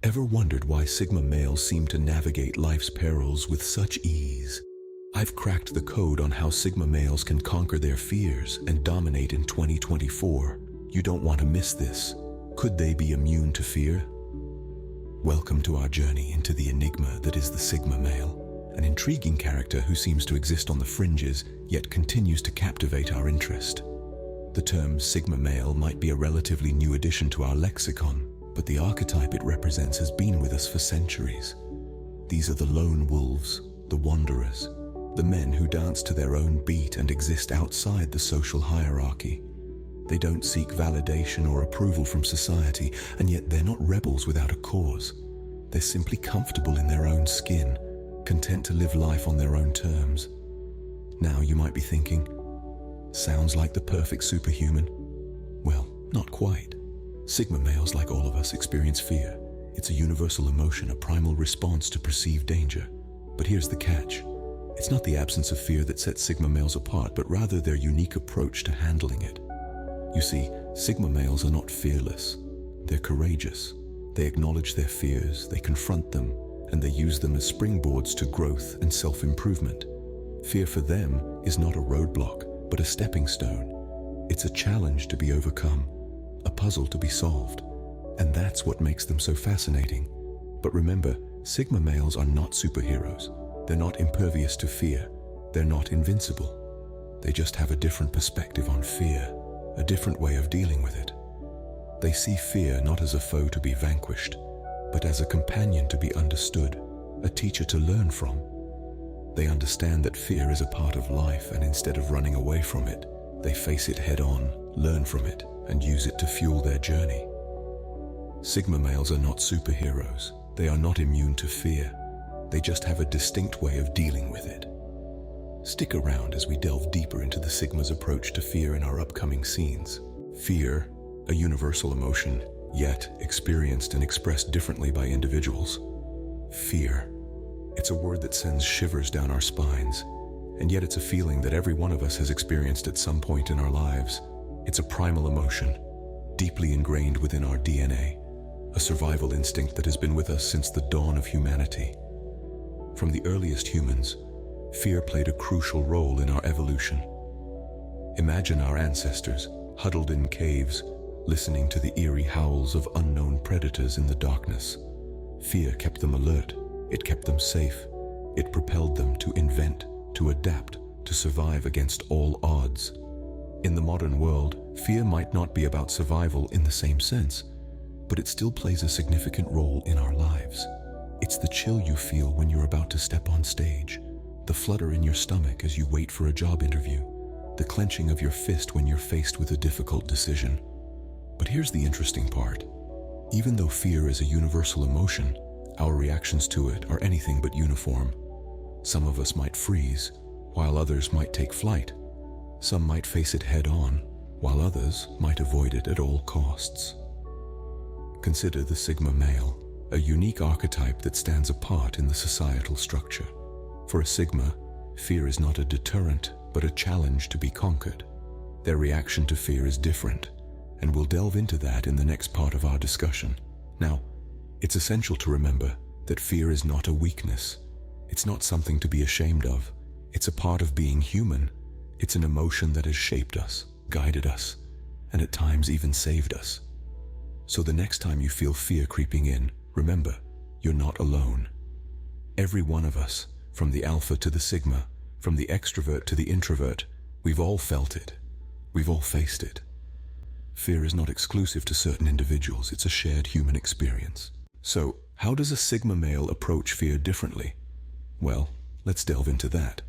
Ever wondered why Sigma males seem to navigate life's perils with such ease? I've cracked the code on how Sigma males can conquer their fears and dominate in 2024. You don't want to miss this. Could they be immune to fear? Welcome to our journey into the enigma that is the Sigma male, an intriguing character who seems to exist on the fringes, yet continues to captivate our interest. The term Sigma male might be a relatively new addition to our lexicon, but the archetype it represents has been with us for centuries. These are the lone wolves, the wanderers, the men who dance to their own beat and exist outside the social hierarchy. They don't seek validation or approval from society, and yet they're not rebels without a cause. They're simply comfortable in their own skin, content to live life on their own terms. Now you might be thinking, sounds like the perfect superhuman. Well, not quite. Sigma males, like all of us, experience fear. It's a universal emotion, a primal response to perceived danger. But here's the catch. It's not the absence of fear that sets Sigma males apart, but rather their unique approach to handling it. You see, Sigma males are not fearless. They're courageous. They acknowledge their fears, they confront them, and they use them as springboards to growth and self-improvement. Fear for them is not a roadblock, but a stepping stone. It's a challenge to be overcome, a puzzle to be solved. And that's what makes them so fascinating. But remember, Sigma males are not superheroes. They're not impervious to fear. They're not invincible. They just have a different perspective on fear, a different way of dealing with it. They see fear not as a foe to be vanquished, but as a companion to be understood, a teacher to learn from. They understand that fear is a part of life, and instead of running away from it, they face it head on, learn from it, and use it to fuel their journey. Sigma males are not superheroes. They are not immune to fear. They just have a distinct way of dealing with it. Stick around as we delve deeper into the Sigma's approach to fear in our upcoming scenes. Fear, a universal emotion, yet experienced and expressed differently by individuals. Fear. It's a word that sends shivers down our spines, and yet it's a feeling that every one of us has experienced at some point in our lives. It's a primal emotion, deeply ingrained within our DNA, a survival instinct that has been with us since the dawn of humanity. From the earliest humans, fear played a crucial role in our evolution. Imagine our ancestors, huddled in caves, listening to the eerie howls of unknown predators in the darkness. Fear kept them alert. It kept them safe. It propelled them to invent, to adapt, to survive against all odds. In the modern world, fear might not be about survival in the same sense, but it still plays a significant role in our lives. It's the chill you feel when you're about to step on stage, the flutter in your stomach as you wait for a job interview, the clenching of your fist when you're faced with a difficult decision. But here's the interesting part. Even though fear is a universal emotion, our reactions to it are anything but uniform. Some of us might freeze, while others might take flight. Some might face it head on, while others might avoid it at all costs. Consider the Sigma male, a unique archetype that stands apart in the societal structure. For a Sigma, fear is not a deterrent, but a challenge to be conquered. Their reaction to fear is different, and we'll delve into that in the next part of our discussion. Now, it's essential to remember that fear is not a weakness. It's not something to be ashamed of. It's a part of being human. It's an emotion that has shaped us, guided us, and at times even saved us. So the next time you feel fear creeping in, remember, you're not alone. Every one of us, from the alpha to the Sigma, from the extrovert to the introvert, we've all felt it. We've all faced it. Fear is not exclusive to certain individuals. It's a shared human experience. So, how does a Sigma male approach fear differently? Well, let's delve into that.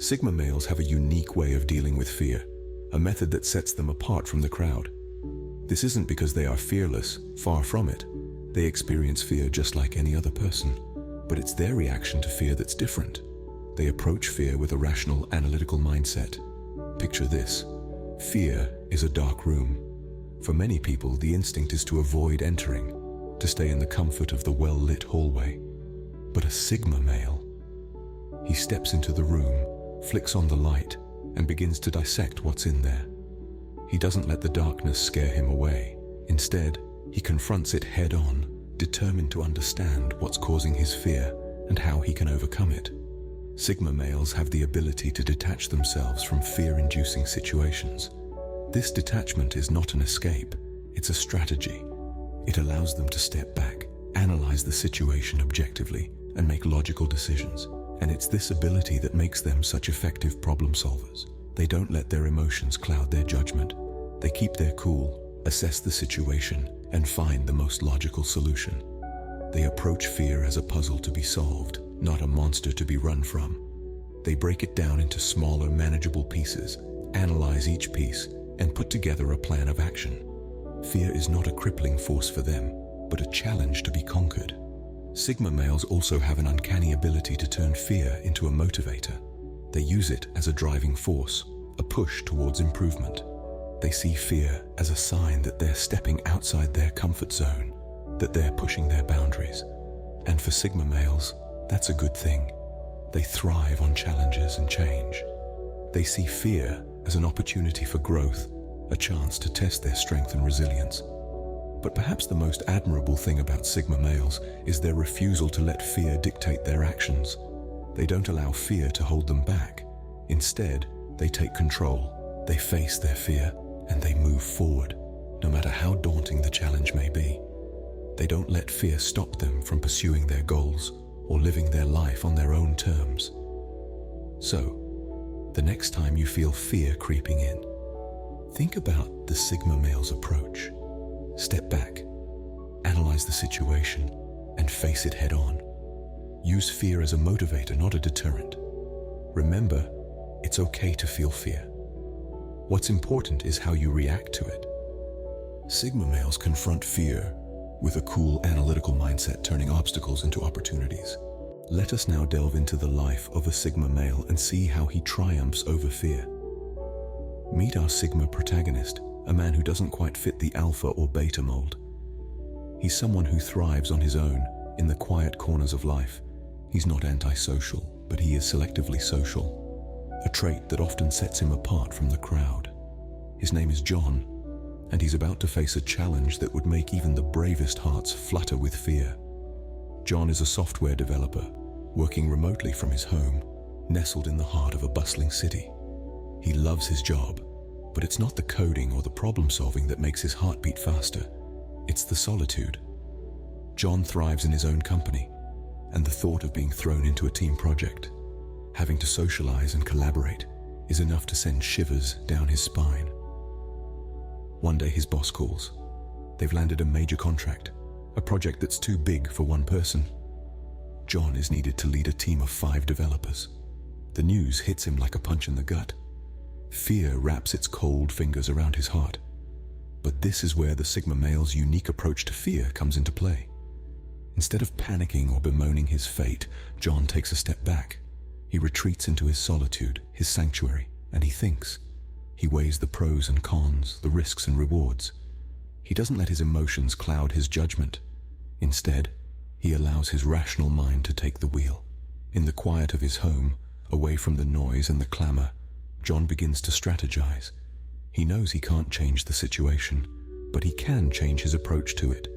Sigma males have a unique way of dealing with fear, a method that sets them apart from the crowd. This isn't because they are fearless, far from it. They experience fear just like any other person, but it's their reaction to fear that's different. They approach fear with a rational, analytical mindset. Picture this. Fear is a dark room. For many people, the instinct is to avoid entering, to stay in the comfort of the well-lit hallway. But a Sigma male, he steps into the room, flicks on the light, and begins to dissect what's in there. He doesn't let the darkness scare him away. Instead, he confronts it head-on, determined to understand what's causing his fear and how he can overcome it. Sigma males have the ability to detach themselves from fear-inducing situations. This detachment is not an escape, it's a strategy. It allows them to step back, analyze the situation objectively, and make logical decisions. And it's this ability that makes them such effective problem solvers. They don't let their emotions cloud their judgment. They keep their cool, assess the situation, and find the most logical solution. They approach fear as a puzzle to be solved, not a monster to be run from. They break it down into smaller, manageable pieces, analyze each piece, and put together a plan of action. Fear is not a crippling force for them, but a challenge to be conquered. Sigma males also have an uncanny ability to turn fear into a motivator. They use it as a driving force, a push towards improvement. They see fear as a sign that they're stepping outside their comfort zone, that they're pushing their boundaries. And for Sigma males, that's a good thing. They thrive on challenges and change. They see fear as an opportunity for growth, a chance to test their strength and resilience. But perhaps the most admirable thing about Sigma males is their refusal to let fear dictate their actions. They don't allow fear to hold them back. Instead, they take control. They face their fear and they move forward, no matter how daunting the challenge may be. They don't let fear stop them from pursuing their goals or living their life on their own terms. So, the next time you feel fear creeping in, think about the Sigma male's approach. Step back, analyze the situation, and face it head on. Use fear as a motivator, not a deterrent. Remember, it's okay to feel fear. What's important is how you react to it. Sigma males confront fear with a cool, analytical mindset, turning obstacles into opportunities. Let us now delve into the life of a Sigma male and see how he triumphs over fear. Meet our Sigma protagonist, a man who doesn't quite fit the alpha or beta mold. He's someone who thrives on his own, in the quiet corners of life. He's not antisocial, but he is selectively social, a trait that often sets him apart from the crowd. His name is John, and he's about to face a challenge that would make even the bravest hearts flutter with fear. John is a software developer, working remotely from his home, nestled in the heart of a bustling city. He loves his job, but it's not the coding or the problem-solving that makes his heart beat faster. It's the solitude. John thrives in his own company, and the thought of being thrown into a team project, having to socialize and collaborate, is enough to send shivers down his spine. One day his boss calls. They've landed a major contract, a project that's too big for one person. John is needed to lead a team of 5 developers. The news hits him like a punch in the gut. Fear wraps its cold fingers around his heart. But this is where the Sigma male's unique approach to fear comes into play. Instead of panicking or bemoaning his fate, John takes a step back. He retreats into his solitude, his sanctuary, and he thinks. He weighs the pros and cons, the risks and rewards. He doesn't let his emotions cloud his judgment. Instead, he allows his rational mind to take the wheel. In the quiet of his home, away from the noise and the clamor, John begins to strategize. He knows he can't change the situation, but he can change his approach to it.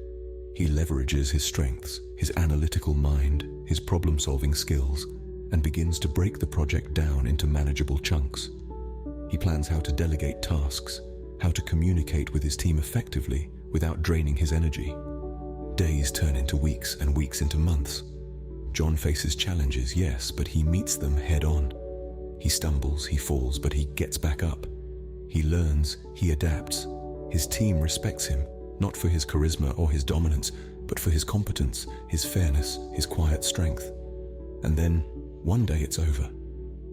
He leverages his strengths, his analytical mind, his problem-solving skills, and begins to break the project down into manageable chunks. He plans how to delegate tasks, how to communicate with his team effectively without draining his energy. Days turn into weeks and weeks into months. John faces challenges, yes, but he meets them head on. He stumbles, he falls, but he gets back up. He learns, he adapts. His team respects him, not for his charisma or his dominance, but for his competence, his fairness, his quiet strength. And then, one day it's over.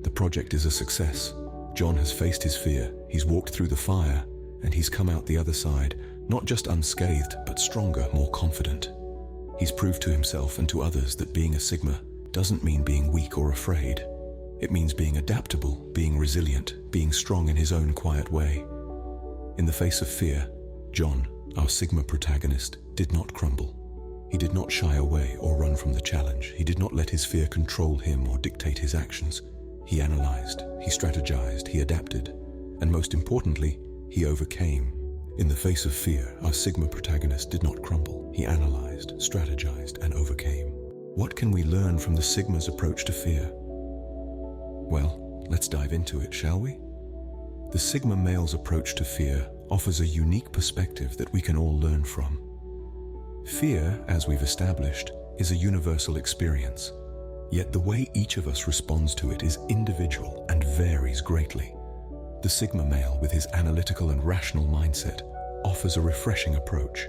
The project is a success. John has faced his fear, he's walked through the fire, and he's come out the other side, not just unscathed, but stronger, more confident. He's proved to himself and to others that being a Sigma doesn't mean being weak or afraid. It means being adaptable, being resilient, being strong in his own quiet way. In the face of fear, John, our Sigma protagonist, did not crumble. He did not shy away or run from the challenge. He did not let his fear control him or dictate his actions. He analyzed, he strategized, he adapted, and most importantly, he overcame. In the face of fear, our Sigma protagonist did not crumble. He analyzed, strategized, and overcame. What can we learn from the Sigma's approach to fear? Well, let's dive into it, shall we? The Sigma male's approach to fear offers a unique perspective that we can all learn from. Fear, as we've established, is a universal experience. Yet the way each of us responds to it is individual and varies greatly. The Sigma male, with his analytical and rational mindset, offers a refreshing approach.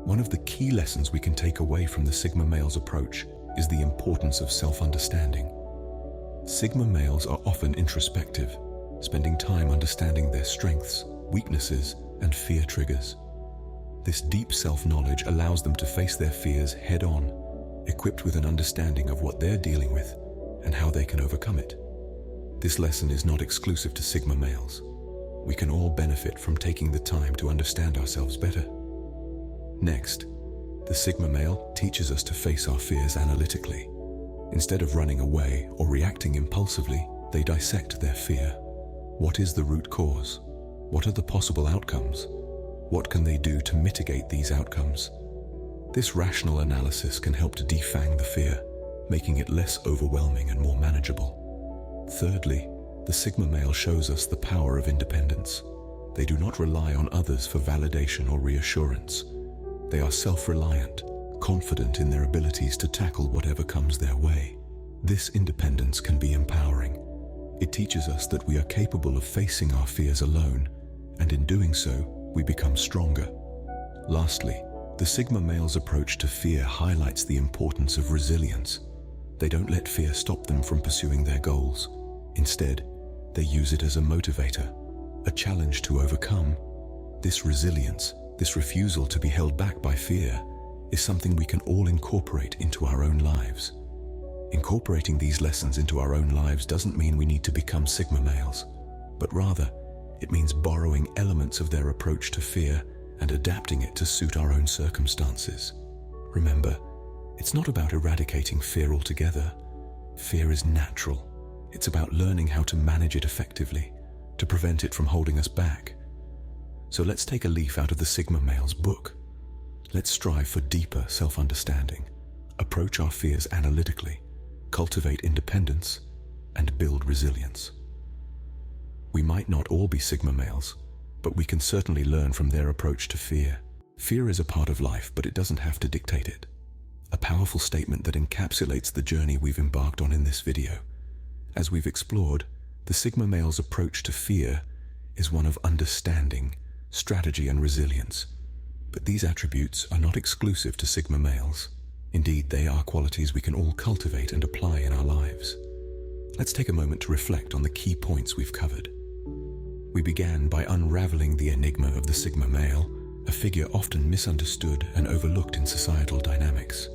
One of the key lessons we can take away from the Sigma male's approach is the importance of self-understanding. Sigma males are often introspective, spending time understanding their strengths, weaknesses, and fear triggers. This deep self-knowledge allows them to face their fears head-on, equipped with an understanding of what they're dealing with and how they can overcome it. This lesson is not exclusive to Sigma males. We can all benefit from taking the time to understand ourselves better. Next, the Sigma male teaches us to face our fears analytically. Instead of running away or reacting impulsively, they dissect their fear. What is the root cause? What are the possible outcomes? What can they do to mitigate these outcomes? This rational analysis can help to defang the fear, making it less overwhelming and more manageable. Thirdly, the Sigma male shows us the power of independence. They do not rely on others for validation or reassurance. They are self-reliant, confident in their abilities to tackle whatever comes their way. This independence can be empowering. It teaches us that we are capable of facing our fears alone, and in doing so, we become stronger. Lastly, the Sigma male's approach to fear highlights the importance of resilience. They don't let fear stop them from pursuing their goals. Instead, they use it as a motivator, a challenge to overcome. This resilience, this refusal to be held back by fear, is something we can all incorporate into our own lives. Incorporating these lessons into our own lives doesn't mean we need to become Sigma males, but rather, it means borrowing elements of their approach to fear and adapting it to suit our own circumstances. Remember, it's not about eradicating fear altogether. Fear is natural. It's about learning how to manage it effectively, to prevent it from holding us back. So let's take a leaf out of the Sigma male's book. Let's strive for deeper self-understanding, approach our fears analytically, cultivate independence, and build resilience. We might not all be Sigma males, but we can certainly learn from their approach to fear. Fear is a part of life, but it doesn't have to dictate it. A powerful statement that encapsulates the journey we've embarked on in this video. As we've explored, the Sigma male's approach to fear is one of understanding, strategy, and resilience. But these attributes are not exclusive to Sigma males. Indeed, they are qualities we can all cultivate and apply in our lives. Let's take a moment to reflect on the key points we've covered. We began by unraveling the enigma of the Sigma male, a figure often misunderstood and overlooked in societal dynamics.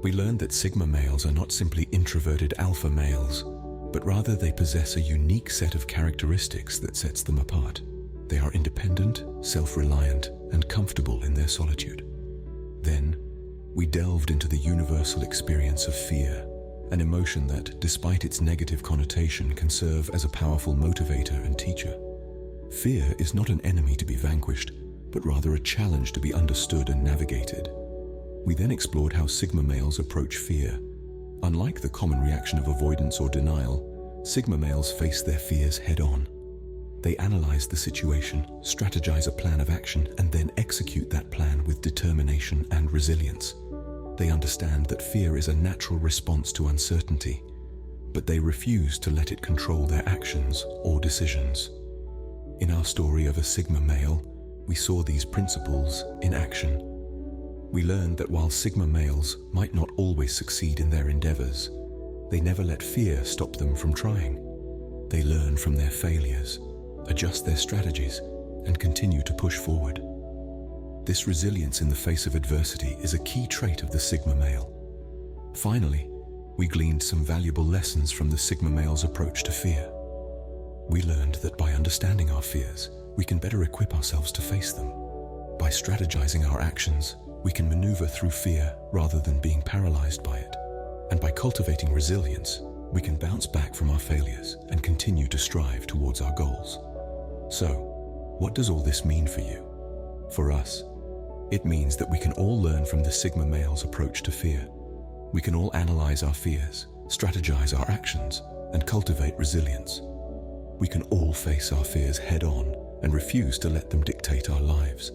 We learned that Sigma males are not simply introverted alpha males, but rather they possess a unique set of characteristics that sets them apart. They are independent, self-reliant, and comfortable in their solitude. Then, we delved into the universal experience of fear, an emotion that, despite its negative connotation, can serve as a powerful motivator and teacher. Fear is not an enemy to be vanquished, but rather a challenge to be understood and navigated. We then explored how Sigma males approach fear. Unlike the common reaction of avoidance or denial, Sigma males face their fears head-on. They analyze the situation, strategize a plan of action, and then execute that plan with determination and resilience. They understand that fear is a natural response to uncertainty, but they refuse to let it control their actions or decisions. In our story of a Sigma male, we saw these principles in action. We learned that while Sigma males might not always succeed in their endeavors, they never let fear stop them from trying. They learn from their failures, adjust their strategies, and continue to push forward. This resilience in the face of adversity is a key trait of the Sigma male. Finally, we gleaned some valuable lessons from the Sigma male's approach to fear. We learned that by understanding our fears, we can better equip ourselves to face them. By strategizing our actions, we can maneuver through fear rather than being paralyzed by it. And by cultivating resilience, we can bounce back from our failures and continue to strive towards our goals. So, what does all this mean for you? For us, it means that we can all learn from the Sigma male's approach to fear. We can all analyze our fears, strategize our actions, and cultivate resilience. We can all face our fears head-on and refuse to let them dictate our lives.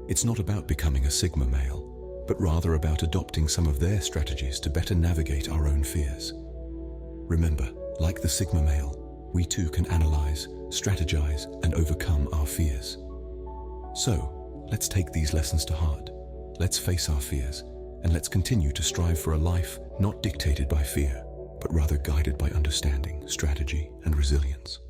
It's not about becoming a Sigma male, but rather about adopting some of their strategies to better navigate our own fears. Remember, like the Sigma male, we too can analyze, strategize, and overcome our fears. So, let's take these lessons to heart. Let's face our fears, and let's continue to strive for a life not dictated by fear, but rather guided by understanding, strategy, and resilience.